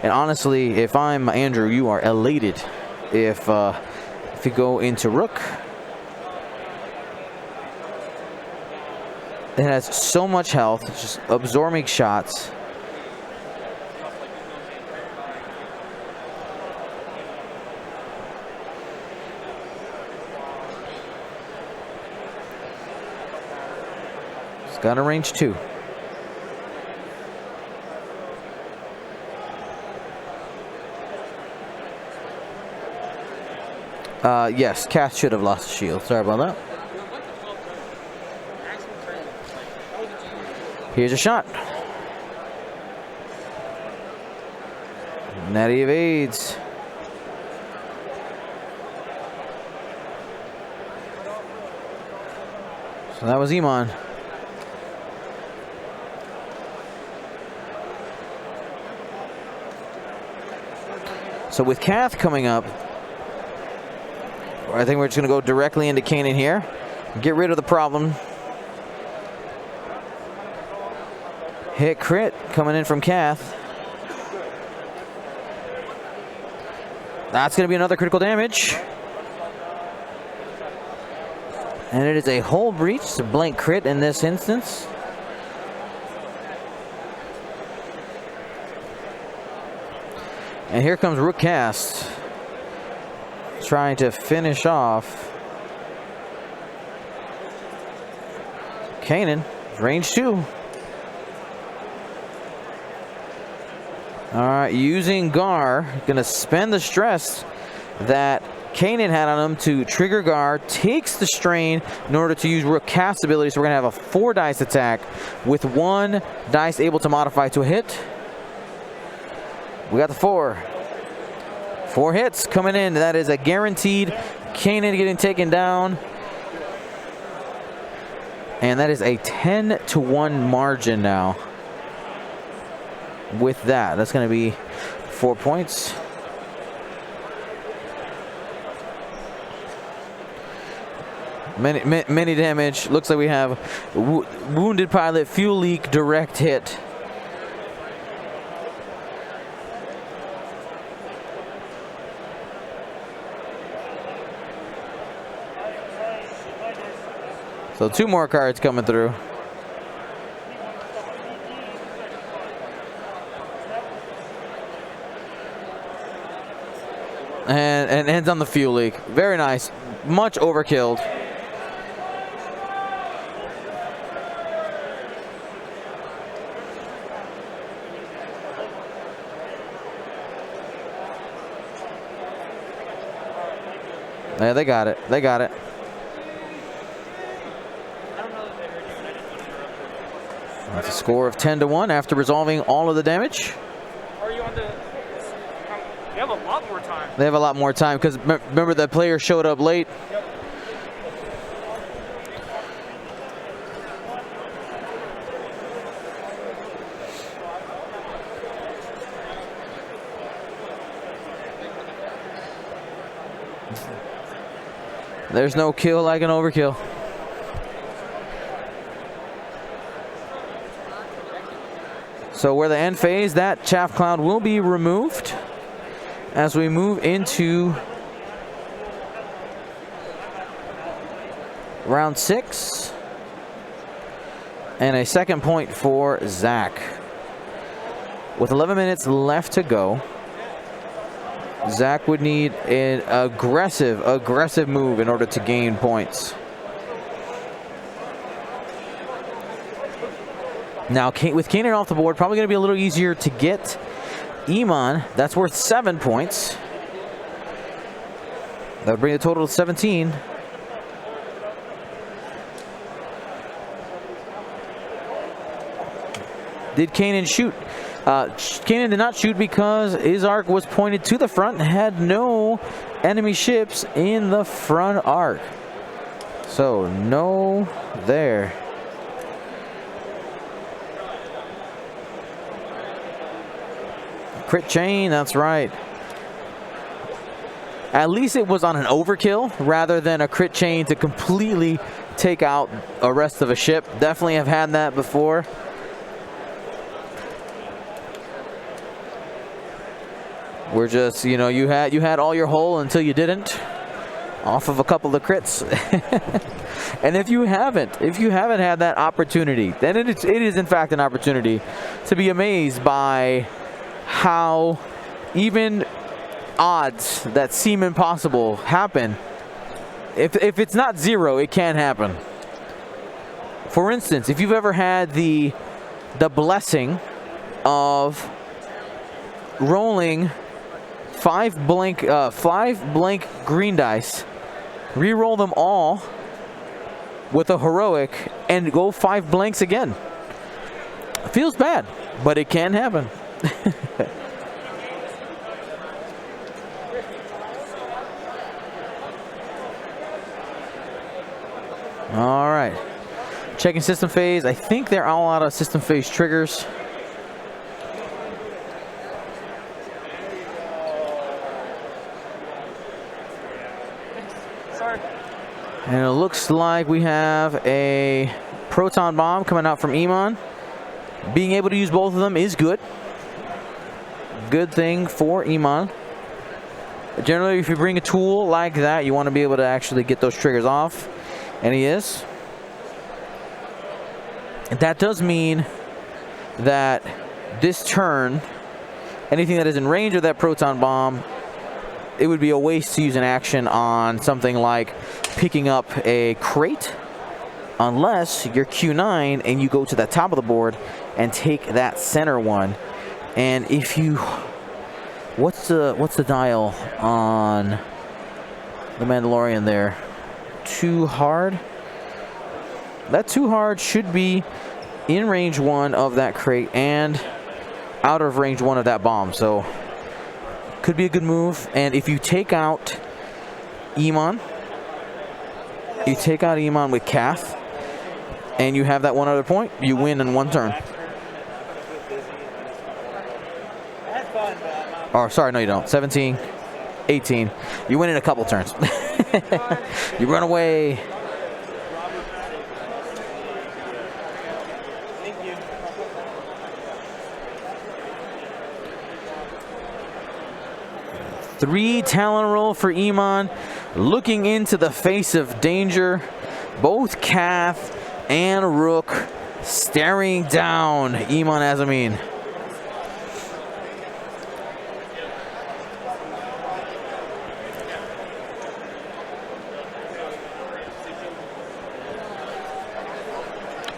And honestly, if I'm Andrew, you are elated if you go into Rook. It has so much health, it's just absorbing shots. It's got a range 2. Yes, Kath should have lost the shield. Sorry about that. Here's a shot. Natty evades. So that was Iman. So with Kath coming up, I think we're just going to go directly into Kanan here. Get rid of the problem. Hit crit coming in from Kath. That's going to be another critical damage. And it is a hull breach. It's a blank crit in this instance. And here comes Rook Cast, trying to finish off Kanan, range 2. All right, using Gar, gonna spend the stress that Kanan had on him to trigger Gar, takes the strain in order to use Rook Cast's ability. So we're gonna have a 4 dice attack with 1 dice able to modify to a hit. We got the 4. 4 hits coming in. That is a guaranteed. Kanan getting taken down. And that is a 10-1 margin now. With that, that's going to be 4 points. Many damage. Looks like we have wounded pilot, fuel leak, direct hit. So 2 more cards coming through. And ends on the fuel leak. Very nice. Much overkilled. Yeah, they got it. They got it. That's a score of 10-1 after resolving all of the damage. Are you on the... They have a lot more time. They have a lot more time because remember the player showed up late. Yep. There's no kill like an overkill. So we're the end phase. That chaff cloud will be removed as we move into round 6. And a second point for Zach. With 11 minutes left to go, Zach would need an aggressive move in order to gain points. Now, with Kanan off the board, probably going to be a little easier to get Iman. That's worth 7 points. That would bring the total to 17. Did Kanan shoot? Kanan did not shoot because his arc was pointed to the front and had no enemy ships in the front arc. So, no there. Crit chain, that's right. At least it was on an overkill rather than a crit chain to completely take out a rest of a ship. Definitely have had that before. We're just, you know, you had all your hull until you didn't, off of a couple of crits. And if you haven't had that opportunity, then it is in fact an opportunity to be amazed by how even odds that seem impossible happen. If it's not 0, it can happen. For instance, if you've ever had the blessing of rolling 5 blank green dice, re-roll them all with a heroic, and go 5 blanks again. Feels bad, but it can happen. All right. Checking system phase. I think they're all out of system phase triggers. Sorry. And it looks like we have a proton bomb coming out from Iman. Being able to use both of them is good. Good thing for Iman. Generally, if you bring a tool like that, you want to be able to actually get those triggers off. And he is. That does mean that this turn, anything that is in range of that proton bomb, it would be a waste to use an action on something like picking up a crate, unless you're Q9 and you go to the top of the board and take that center one. And if you, what's the dial on the Mandalorian there? Too hard? That too hard should be in range 1 of that crate and out of range 1 of that bomb. So could be a good move. And if you take out Iman, with Kath, and you have that one other point, you win in 1 turn. Or sorry, no you don't. 17, 18. You win in a couple turns. You run away. Three Talon roll for Iman, looking into the face of danger. Both Kath and Rook staring down Iman Azamin.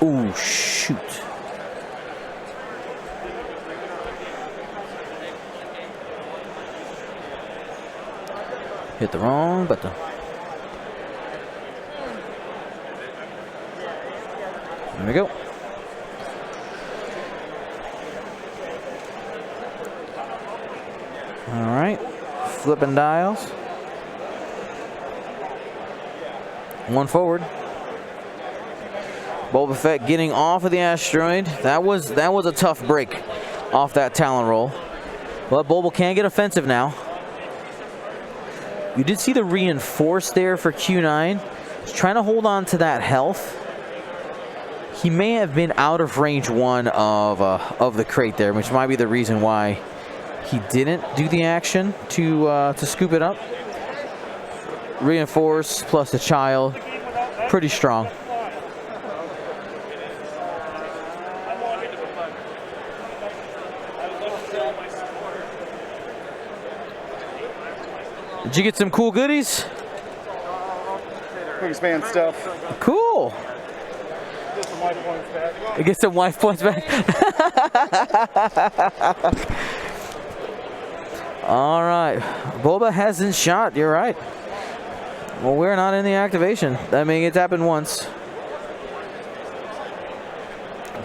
Ooh, shoot. Hit the wrong button. There we go. All right, flipping dials. One forward. Boba Fett getting off of the asteroid. That was a tough break off that Talon roll. But Boba can get offensive now. You did see the reinforce there for Q9. He's trying to hold on to that health. He may have been out of range 1 of the crate there, which might be the reason why he didn't do the action to scoop it up. Reinforce plus the child, pretty strong. Did you get some cool goodies? Wingspan stuff. Cool. Get some life points back. Get some life points back. All right. Boba hasn't shot. You're right. Well, we're not in the activation. I mean, it's happened once.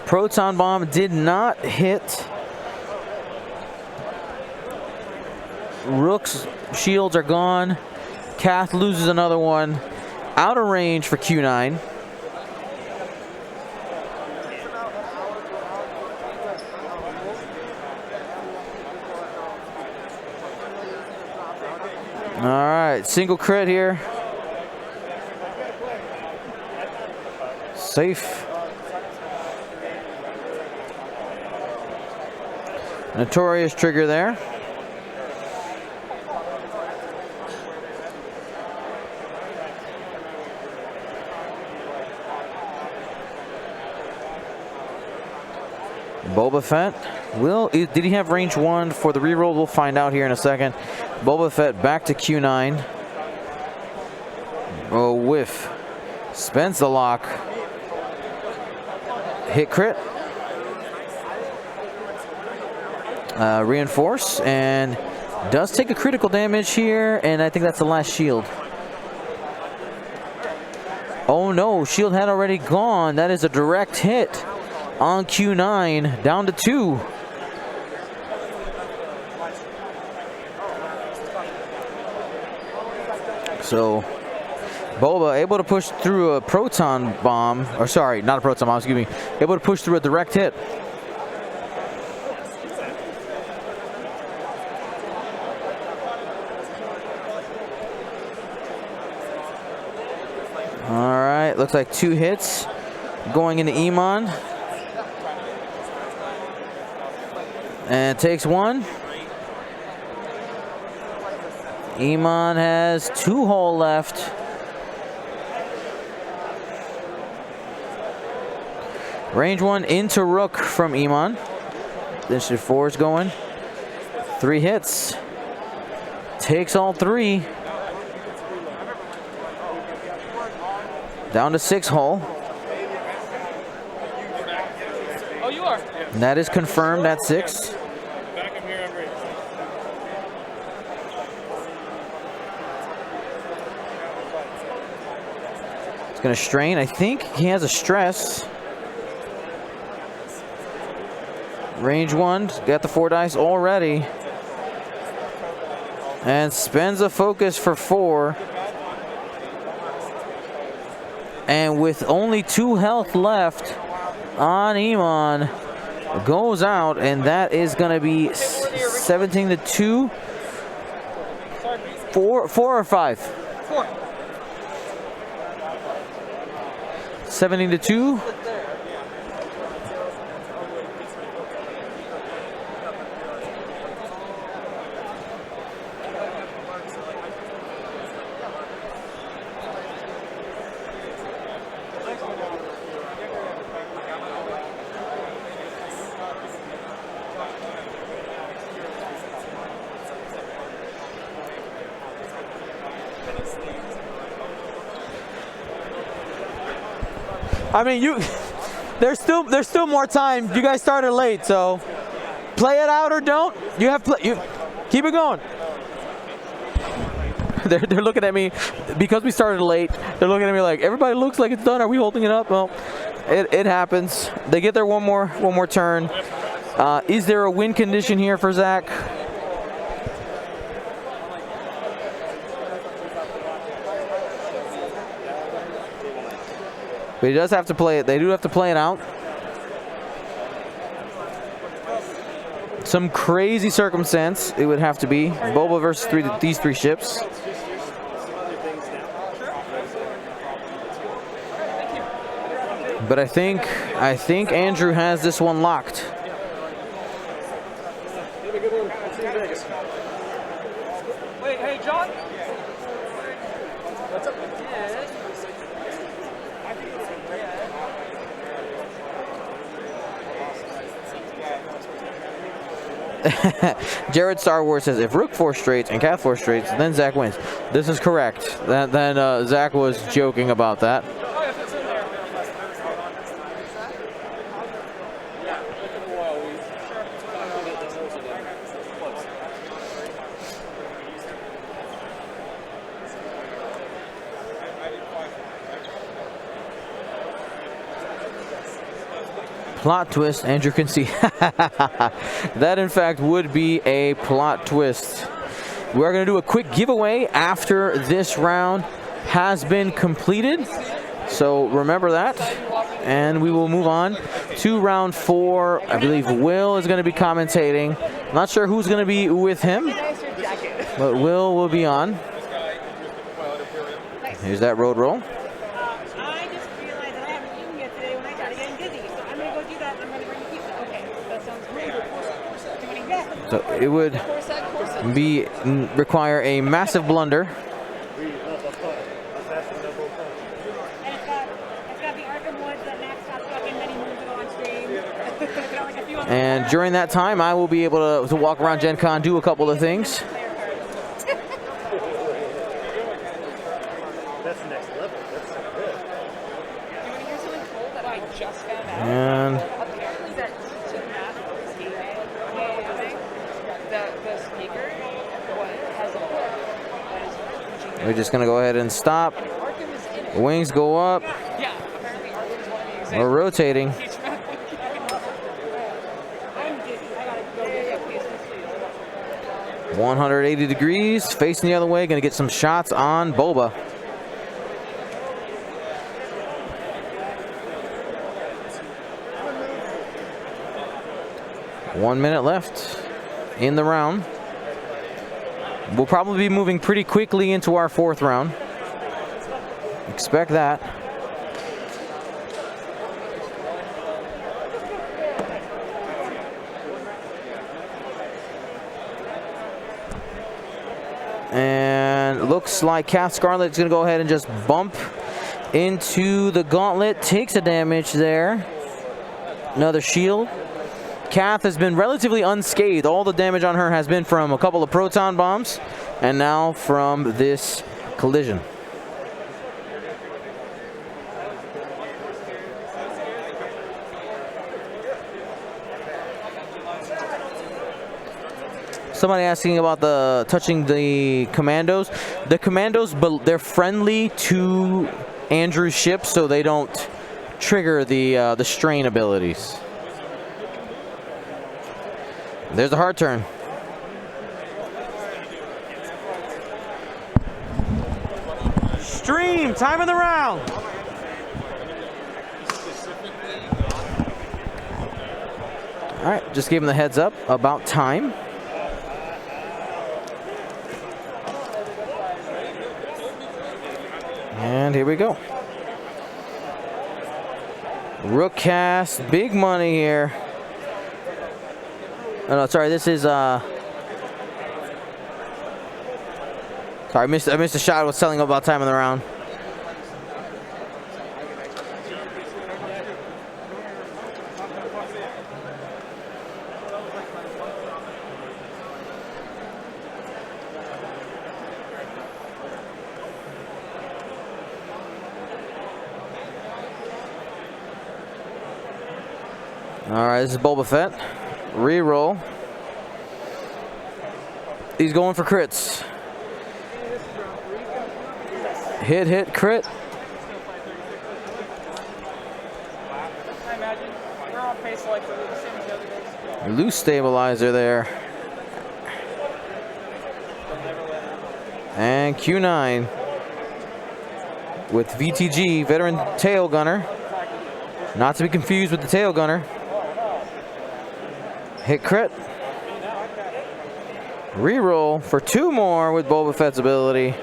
Proton bomb did not hit. Rook's shields are gone. Kath loses another one. Out of range for Q9. All right, single crit here. Safe. Notorious trigger there. Boba Fett did he have range 1 for the reroll? We'll find out here in a second. Boba Fett back to Q9. Oh, whiff. Spends the lock. Hit crit. Reinforce, and Does take a critical damage here, and I think that's the last shield. Oh no, shield had already gone. That is a direct hit on Q9, down to 2. So Boba able to push through a proton bomb, or sorry, not a proton bomb, excuse me, able to push through a direct hit. All right, looks like 2 hits going into Iman. And takes 1. Iman has 2 hull left. Range 1 into Rook from Iman. Initiative 4 is going. 3 hits. Takes all 3. Down to 6 hull. Oh, you are? And that is confirmed at 6. It's going to strain. I think he has a stress. Range 1, got the 4 dice already. And spends a focus for 4. And with only 2 health left on Iman, goes out, and that is going to be 17 to 2. 4 or 5? 4. 17 to 2. I mean, there's still more time. You guys started late, so play it out or don't. You keep it going. They're looking at me because we started late. They're looking at me like, everybody looks like it's done. Are we holding it up? Well, it happens. They get their one more turn. Is there a win condition here for Zach? But he does have to play it. They do have to play it out. Some crazy circumstance it would have to be. Boba versus these 3 ships. But I think Andrew has this one locked. Wait, hey, John? Jared Star Wars says, if Rook 4 straights and Cath 4 straights, then Zach wins. This is correct. Then Zach was joking about that. Plot twist, Andrew can see. That in fact would be a plot twist. We're going to do a quick giveaway after this round has been completed. So remember that. And we will move on to round 4. I believe Will is going to be commentating. Not sure who's going to be with him, but will be on. Here's that road roll. So it would require a massive blunder. And during that time, I will be able to walk around Gen Con, do a couple of things. And the speaker We're just gonna go ahead and stop. The wings go up. We're rotating. 180 degrees, facing the other way. Gonna get some shots on Boba. One minute left in the round. We'll probably be moving pretty quickly into our fourth round. Expect that. And looks like Kath Scarlett's gonna go ahead and just bump into the gauntlet. Takes a damage there. Another shield. Kath has been relatively unscathed. All the damage on her has been from a couple of proton bombs and now from this collision. Somebody asking about the touching the commandos. The commandos, they're friendly to Andrew's ship, so they don't trigger the strain abilities. There's a hard turn. Stream, time of the round. All right, just gave him the heads up about time. And here we go. Rook cast, big money here. Oh, no, sorry, this is sorry, I missed a shot. I was telling him about time in the round. All right, this is Boba Fett. Reroll. He's going for crits. Hit, hit, crit. I imagine we're on pace like the same as the other days. Loose stabilizer there. And Q9 with VTG, veteran tail gunner. Not to be confused with the tail gunner. Hit crit. Reroll for 2 more with Boba Fett's ability.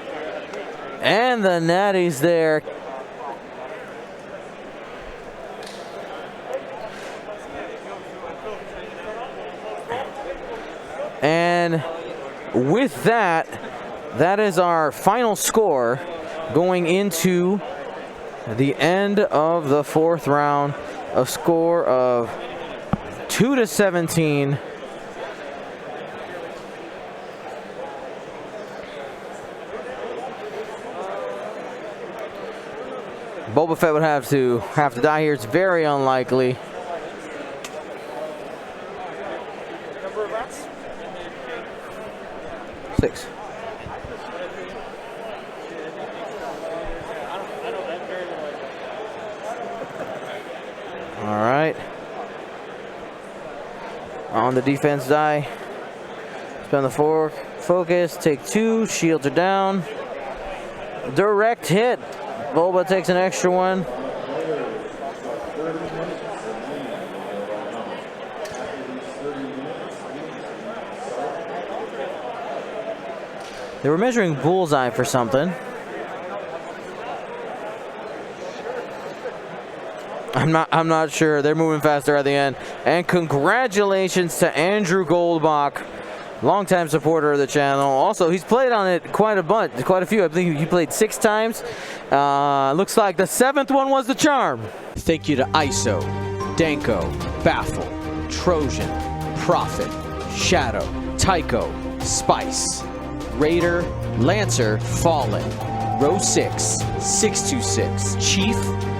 And the natty's there. And with that, that is our final score going into the end of the 4th round. A score of 2-17. Boba Fett would have to die here. It's very unlikely. Number of rounds? 6. All right. On the defense die. Spin the fork. Focus. Take 2. Shields are down. Direct hit. Boba takes an extra one. They were measuring bullseye for something. I'm not sure. They're moving faster at the end. And congratulations to Andrew Goldbach, longtime supporter of the channel. Also, he's played on it quite a bunch, quite a few. I think he played 6 times. Looks like the 7th one was the charm. Thank you to ISO, Danko, Baffle, Trojan, Prophet, Shadow, Tycho, Spice, Raider, Lancer, Fallen, Row 6, 626, Chief,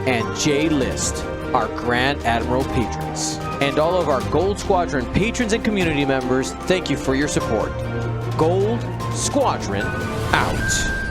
and J List, our Grand Admiral patrons. And all of our Gold Squadron patrons and community members, thank you for your support. Gold Squadron out.